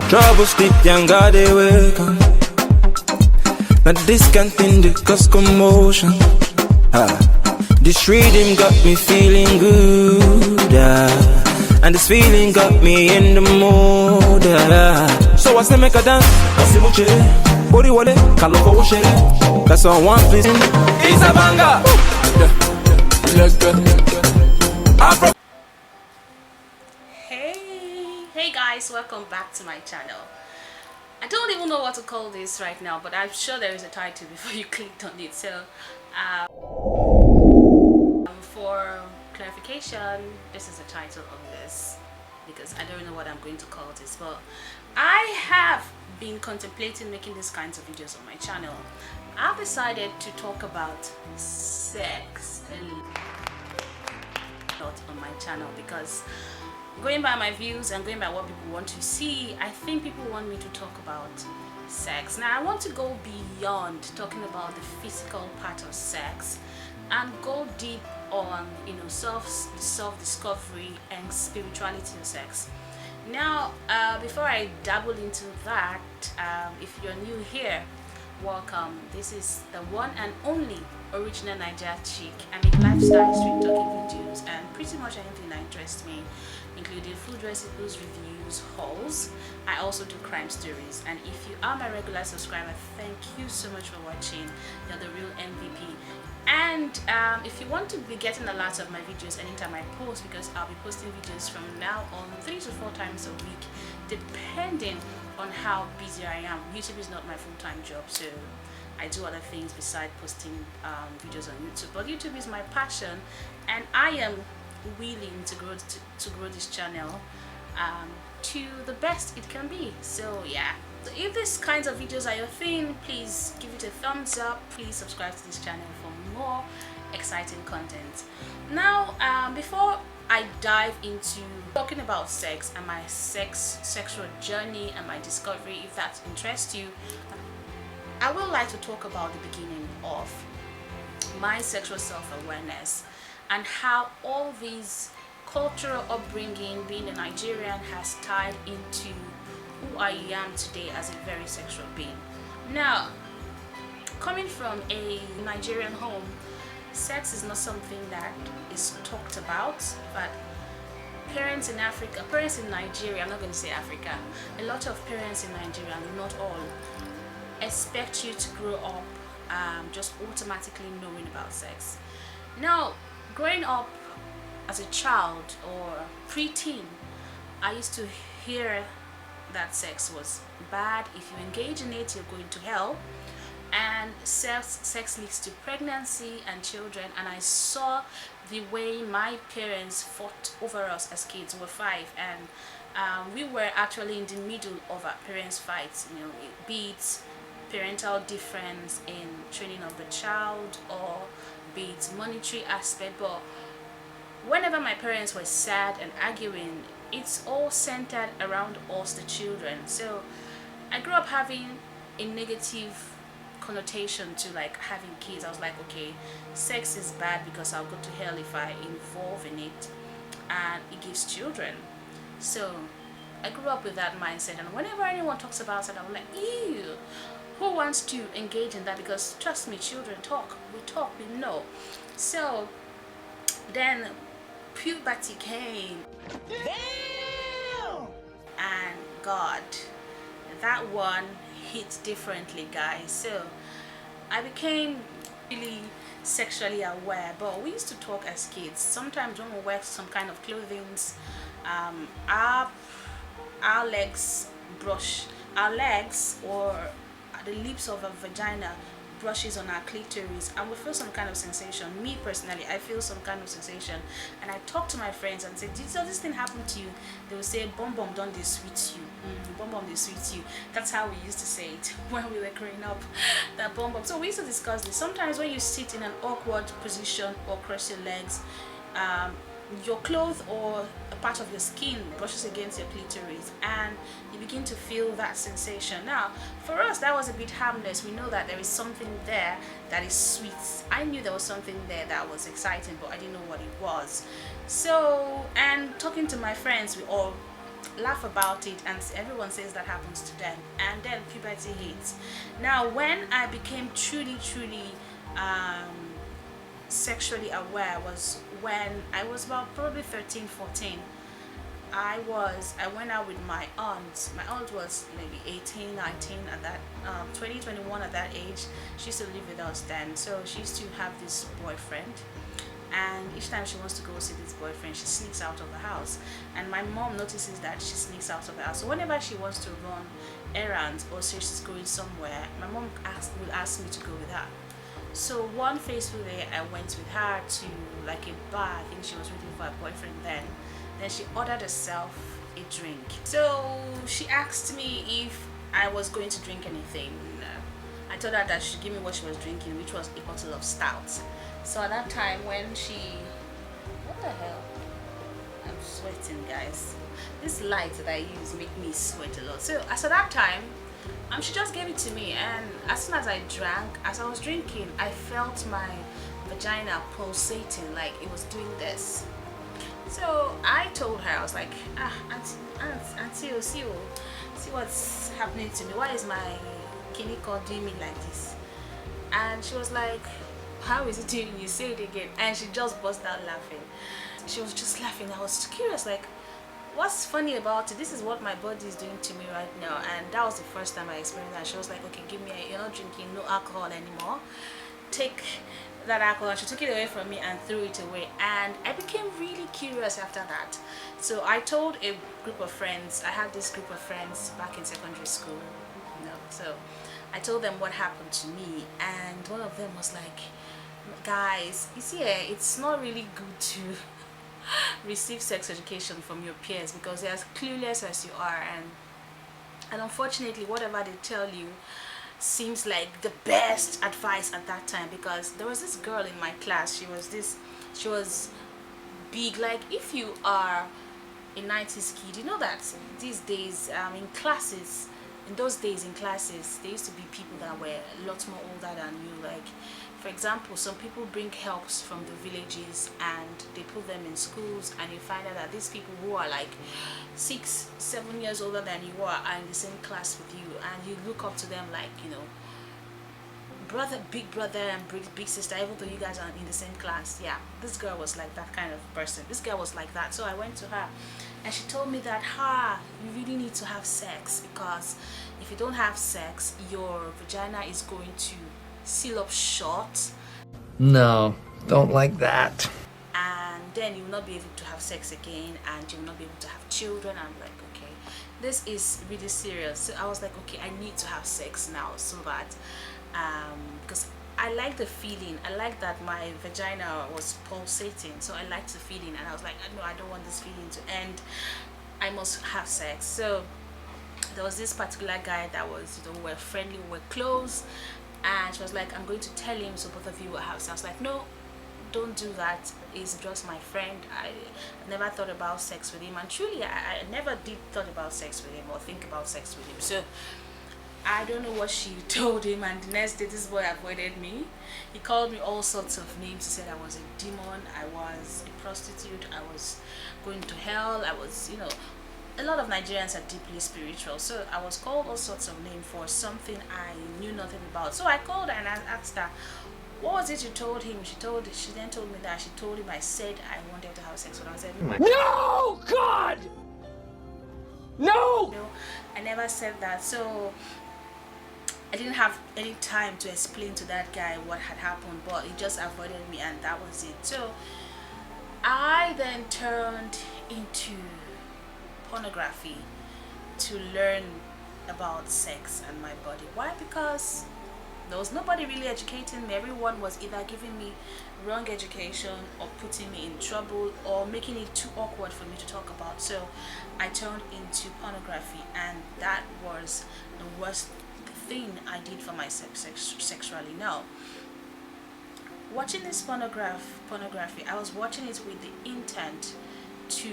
Trouble sleep, young God, they wake up. Not this can't cause commotion. This rhythm got me feeling good, and this feeling got me in the mood. So what's the make a dance? Body wale, kaloko shere. That's all one please. It's a banger. Hey guys, welcome back to my channel. I don't even know what to call this right now, but I'm sure there is a title before you clicked on it. So for clarification, this is the title of this because I don't know what I'm going to call this, but I have been contemplating making these kinds of videos on my channel. I've decided to talk about sex a lot on my channel because going by my views and going by what people want to see, I think people want me to talk about sex. Now I want to go beyond talking about the physical part of sex and go deep on, you know, self-discovery and spirituality of sex. Now before I dabble into that, if you're new here, welcome. This is the one and only original Nigerian chick. I make lifestyle street talking videos and pretty much anything that interests me, including food recipes, reviews, hauls. I also do crime stories, and if you are my regular subscriber, thank you so much for watching. You're the real MVP. And if you want to be getting a lot of my videos anytime I post, because I'll be posting videos from now on 3 to 4 times a week, depending on how busy I am. YouTube is not my full-time job, so I do other things besides posting videos on YouTube, but YouTube is my passion, and I am willing to grow this channel to the best it can be. So yeah, so if these kinds of videos are your thing, please give it a thumbs up. Please subscribe to this channel for more exciting content. Now before I dive into talking about sex and my sexual journey and my discovery, if that interests you, I would like to talk about the beginning of my sexual self-awareness and how all these cultural upbringing, being a Nigerian, has tied into who I am today as a very sexual being. Now, coming from a Nigerian home, sex is not something that is talked about, but parents in Nigeria, I'm not going to say Africa, a lot of parents in Nigeria, not all, expect you to grow up just automatically knowing about sex. Now, growing up as a child or preteen, I used to hear that sex was bad. If you engage in it, you're going to hell, and sex leads to pregnancy and children. And I saw the way my parents fought over us as kids. We were 5, and we were actually in the middle of our parents' fights, you know, be it parental difference in training of the child or be it monetary aspect. But whenever my parents were sad and arguing, it's all centered around us, the children. So I grew up having a negative connotation to like having kids. I was like, okay, sex is bad because I'll go to hell if I involve in it, and it gives children. So I grew up with that mindset, and whenever anyone talks about it, I'm like, ew, who wants to engage in that? Because trust me, children talk, we know. So then puberty came. Damn! And God, that one hit differently, guys. So I became really sexually aware, but we used to talk as kids. Sometimes when we wear some kind of clothing, our legs or the lips of a vagina brushes on our clitoris, and we feel some kind of sensation. Me personally, I feel some kind of sensation, and I talk to my friends and say, did this thing happen to you? They will say, bum bum don't they sweet you, bum bum they sweet you. That's how we used to say it when we were growing up, that bum bum. So we used to discuss this. Sometimes when you sit in an awkward position or cross your legs, your clothes or a part of your skin brushes against your clitoris, and you begin to feel that sensation. Now, for us, that was a bit harmless. We know that there is something there that is sweet. I knew there was something there that was exciting, but I didn't know what it was. So, and talking to my friends, we all laugh about it, and everyone says that happens to them. And then puberty hits. Now when I became truly sexually aware was when I was about probably 13, 14. I went out with my aunt. My aunt was maybe 18, 19 at that 20, 21 at that age. She used to live with us then. So she used to have this boyfriend, and each time she wants to go see this boyfriend, she sneaks out of the house. And my mom notices that she sneaks out of the house. So whenever she wants to run errands or say she's going somewhere, my mom will ask me to go with her. So one fateful day I went with her to like a bar. I think she was waiting for a boyfriend then. Then she ordered herself a drink. So she asked me if I was going to drink anything. I told her that she should give me what she was drinking, which was a bottle of stout. So at that time when what the hell? I'm sweating, guys. This light that I use make me sweat a lot. So as at that time, she just gave it to me, and as soon as I drank, as I was drinking, I felt my vagina pulsating, like it was doing this. So I told her, I was like, auntie, see what's happening to me. Why is my kidney doing me like this? And she was like, how is it doing you? Say it again. And she just burst out laughing. She was just laughing. I was curious, like, what's funny about it? This is what my body is doing to me right now. And that was the first time I experienced that. She was like, okay, you're not drinking no alcohol anymore. Take that alcohol. She took it away from me and threw it away. And I became really curious after that. So I told a group of friends. I had this group of friends back in secondary school. So I told them what happened to me. And one of them was like, guys, you see, it's not really good to receive sex education from your peers because they're as clueless as you are, and unfortunately whatever they tell you seems like the best advice at that time. Because there was this girl in my class, she was big. Like, if you are a 90s kid, you know that these days in those days in classes there used to be people that were a lot more older than you. Like, for example, some people bring helps from the villages and they put them in schools, and you find out that these people who are like 6, 7 years older than you are in the same class with you, and you look up to them like, big brother and big sister, even though you guys are in the same class. Yeah, this girl was like that kind of person. This girl was like that. So I went to her and she told me that you really need to have sex, because if you don't have sex, your vagina is going to seal up short. No, don't like that. And then you will not be able to have sex again, and you will not be able to have children. I'm like, okay, this is really serious. So I was like, okay, I need to have sex now, so that because I like the feeling. I like that my vagina was pulsating, so I liked the feeling, and I was like, no, I don't want this feeling to end. I must have sex. So there was this particular guy that was, we're friendly, we're close, and she was like, I'm going to tell him so both of you will have sex. I was like, no, don't do that. He's just my friend. I never thought about sex with him, and truly I never did thought about sex with him or think about sex with him. So I don't know what she told him, and the next day this boy avoided me. He called me all sorts of names. He said I was a demon, I was a prostitute, I was going to hell, I was, a lot of Nigerians are deeply spiritual, so I was called all sorts of names for something I knew nothing about. So I called her and I asked her, what was it you told him? She then told me that she told him I said I wanted to have sex with him. I said, No, God! No! No, I never said that. So I didn't have any time to explain to that guy what had happened, but he just avoided me, and that was it. So I then turned into pornography to learn about sex and my body. Why? Because there was nobody really educating me. Everyone was either giving me wrong education or putting me in trouble or making it too awkward for me to talk about. So I turned into pornography, and that was the worst thing I did for myself sexually. Now, watching this pornography, I was watching it with the intent to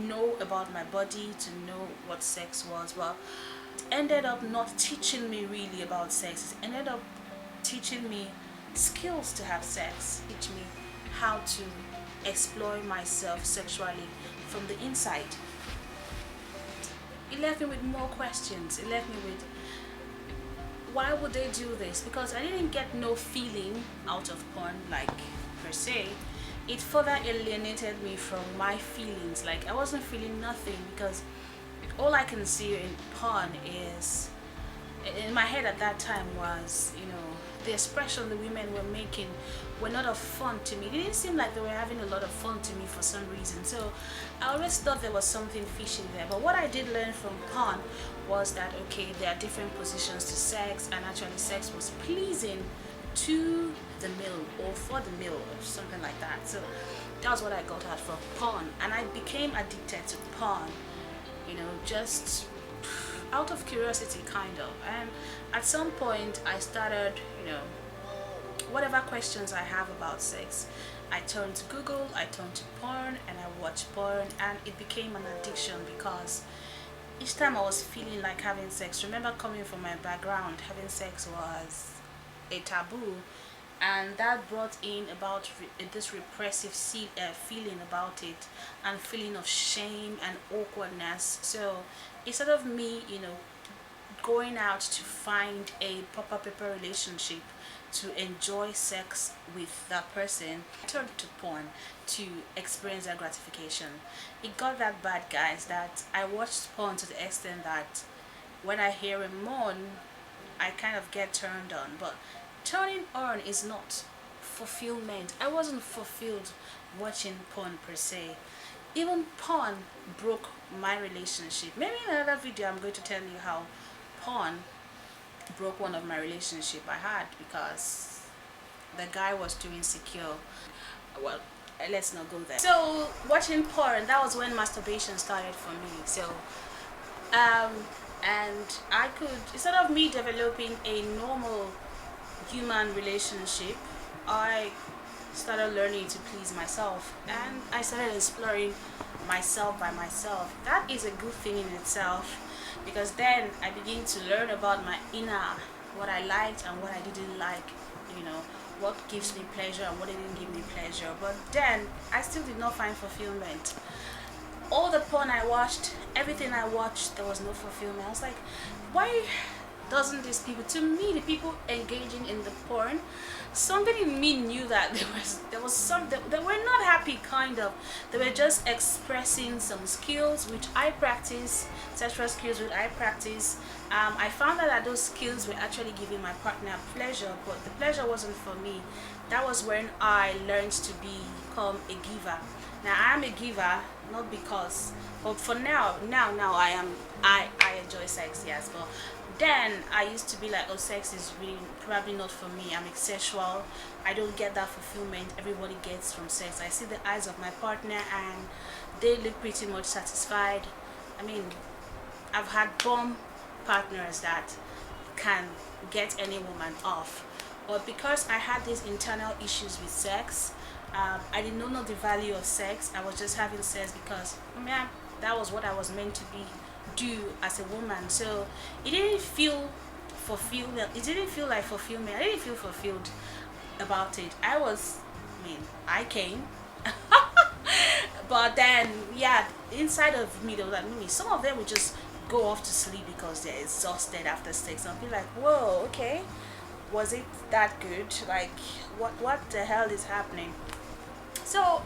know about my body, to know what sex was. Well, it ended up not teaching me really about sex. It ended up teaching me skills to have sex, teach me how to explore myself sexually from the inside. it left me with more questions. It left me with, why would they do this? Because I didn't get no feeling out of porn, like, per se. It further alienated me from my feelings. Like, I wasn't feeling nothing, because all I can see in porn is, in my head at that time, was, you know, the expression the women were making were not of fun to me. It didn't seem like they were having a lot of fun to me for some reason. So I always thought there was something fishy there. But what I did learn from porn was that, okay, there are different positions to sex, and actually sex was pleasing to the male, or for the male, or something like that. So that was what I got out from porn, and I became addicted to porn, you know, just out of curiosity, kind of. And at some point I started, you know, whatever questions I have about sex, I turned to Google, I turned to porn, and I watched porn, and it became an addiction, because each time I was feeling like having sex, remember, coming from my background, having sex was a taboo, and that brought in about this repressive feeling about it, and feeling of shame and awkwardness. So instead of me, you know, going out to find a proper paper relationship to enjoy sex with that person, I turned to porn to experience that gratification. It got that bad, guys, that I watched porn to the extent that when I hear a moan, I kind of get turned on. But turning on is not fulfillment. I wasn't fulfilled watching porn per se. Even porn broke my relationship. Maybe in another video I'm going to tell you how porn broke one of my relationship I had, because the guy was too insecure. Well, let's not go there. So watching porn, that was when masturbation started for me. So and I could, instead of me developing a normal human relationship, I started learning to please myself, and I started exploring myself by myself. That is a good thing in itself, because then I begin to learn about my inner, what I liked and what I didn't like, you know, what gives me pleasure and what didn't give me pleasure. But then I still did not find fulfillment. All the porn I watched, everything I watched, there was no fulfillment. I was like, why doesn't these people, to me, the people engaging in the porn, something in me knew that there was some, they were not happy, kind of. They were just expressing some skills which I practice, sexual skills which I practice. I found out that those skills were actually giving my partner pleasure, but the pleasure wasn't for me. That was when I learned to become a giver. Now I am a giver, not because, but for now I enjoy sex, yes, but then I used to be like, oh, sex is really probably not for me. I'm asexual. I don't get that fulfillment everybody gets from sex. I see the eyes of my partner and they look pretty much satisfied. I mean, I've had bomb partners that can get any woman off, but because I had these internal issues with sex, I did not know the value of sex. I was just having sex because, man, that was what I was meant to do as a woman. So it didn't feel fulfillment. It didn't feel like fulfillment. I didn't feel fulfilled about it. I came but then, yeah, inside of me, they were like, maybe some of them would just go off to sleep because they're exhausted after sex. I'll be like, whoa, okay, was it that good? Like, what the hell is happening? So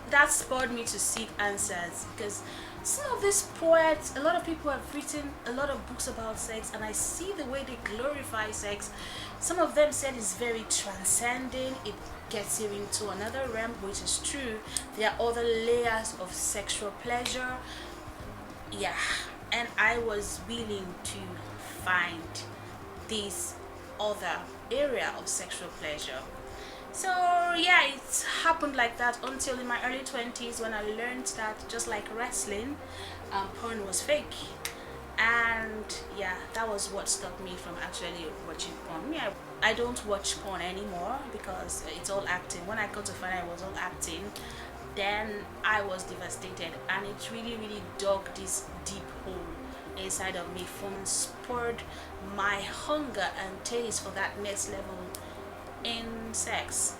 that spurred me to seek answers, because some of these poets, a lot of people have written a lot of books about sex, and I see the way they glorify sex. Some of them said it's very transcending, it gets you into another realm, which is true. There are other layers of sexual pleasure, yeah, and I was willing to find this other area of sexual pleasure. So yeah, it happened like that until in my early 20s, when I learned that, just like wrestling, porn was fake. And yeah, that was what stopped me from actually watching porn. I don't watch porn anymore because it's all acting. When I got to find out it was all acting, then I was devastated, and it really dug this deep hole inside of me, spurred my hunger and taste for that next level in sex.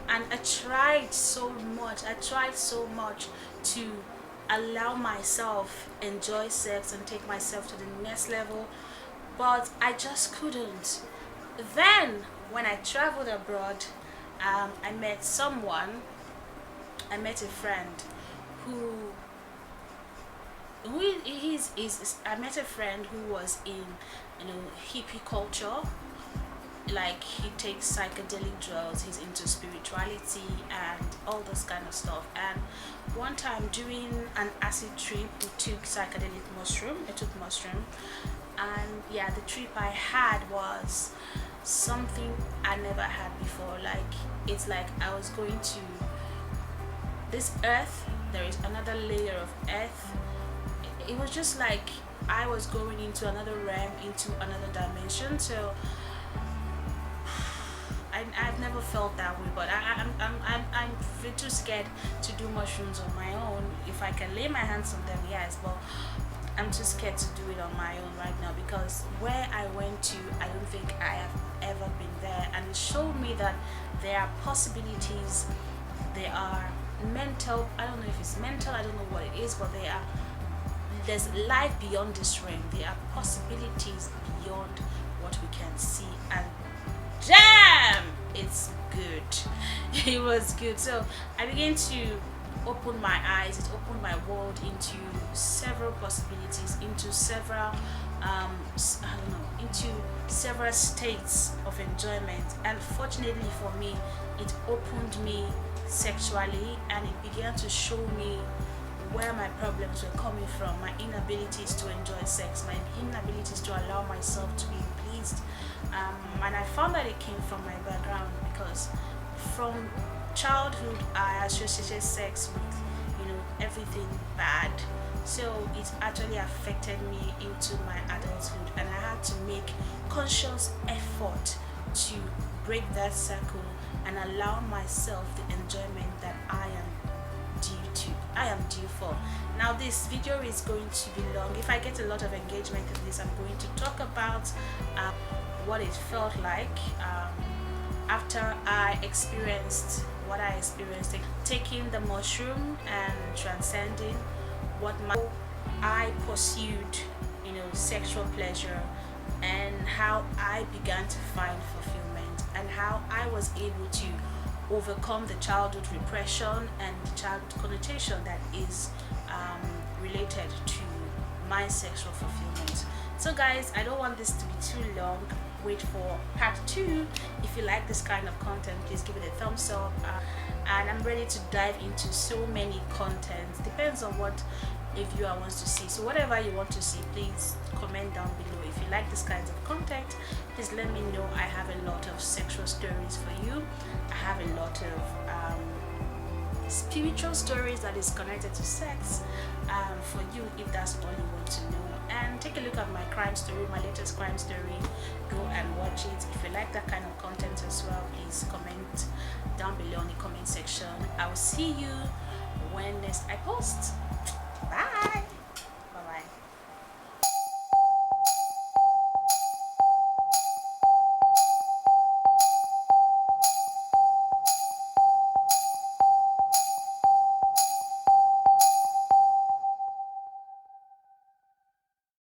And I tried so much to allow myself enjoy sex and take myself to the next level, but I just couldn't. Then when I traveled abroad, I met a friend who I met a friend who was in, hippie culture. Like, he takes psychedelic drugs, he's into spirituality and all this kind of stuff. And one time during an acid trip, we took psychedelic mushroom. I took mushroom, and yeah, the trip I had was something I never had before. Like, it's like I was going to this earth, there is another layer of earth. It was just like I was going into another realm, into another dimension. So I've never felt that way, but I'm too scared to do mushrooms on my own. If I can lay my hands on them, yes, but I'm too scared to do it on my own right now, because where I went to, I don't think I have ever been there, and it showed me that there are possibilities. There are mental, I don't know if it's mental, I don't know what it is, but there's life beyond this realm. There are possibilities beyond what we can see, and damn, it's good. It was good. So I began to open my eyes. It opened my world into several possibilities, into several into several states of enjoyment. And fortunately for me, it opened me sexually, and it began to show me where my problems were coming from, my inabilities to enjoy sex, my inabilities to allow myself to be pleased. And I found that it came from my background, because from childhood I associated sex with, everything bad. So it actually affected me into my adulthood, and I had to make conscious effort to break that circle and allow myself the enjoyment that I am due for. Now this video is going to be long. If I get a lot of engagement in this, I'm going to talk about what it felt like after I experienced what I experienced, taking the mushroom and transcending I pursued, sexual pleasure, and how I began to find fulfillment, and how I was able to overcome the childhood repression and the childhood connotation that is related to my sexual fulfillment. So guys, I don't want this to be too long. Wait for part 2. If you like this kind of content, please give it a thumbs up, and I'm ready to dive into so many contents. Depends on what a viewer wants to see. So whatever you want to see, please comment down below. If you like this kinds of content, please let me know. I have a lot of sexual stories for you. I have a lot of spiritual stories that is connected to sex for you, if that's all you want to know. And take a look at my crime story, my latest crime story. Go and watch it. If you like that kind of content as well, please comment down below in the comment section. I will see you when next I post.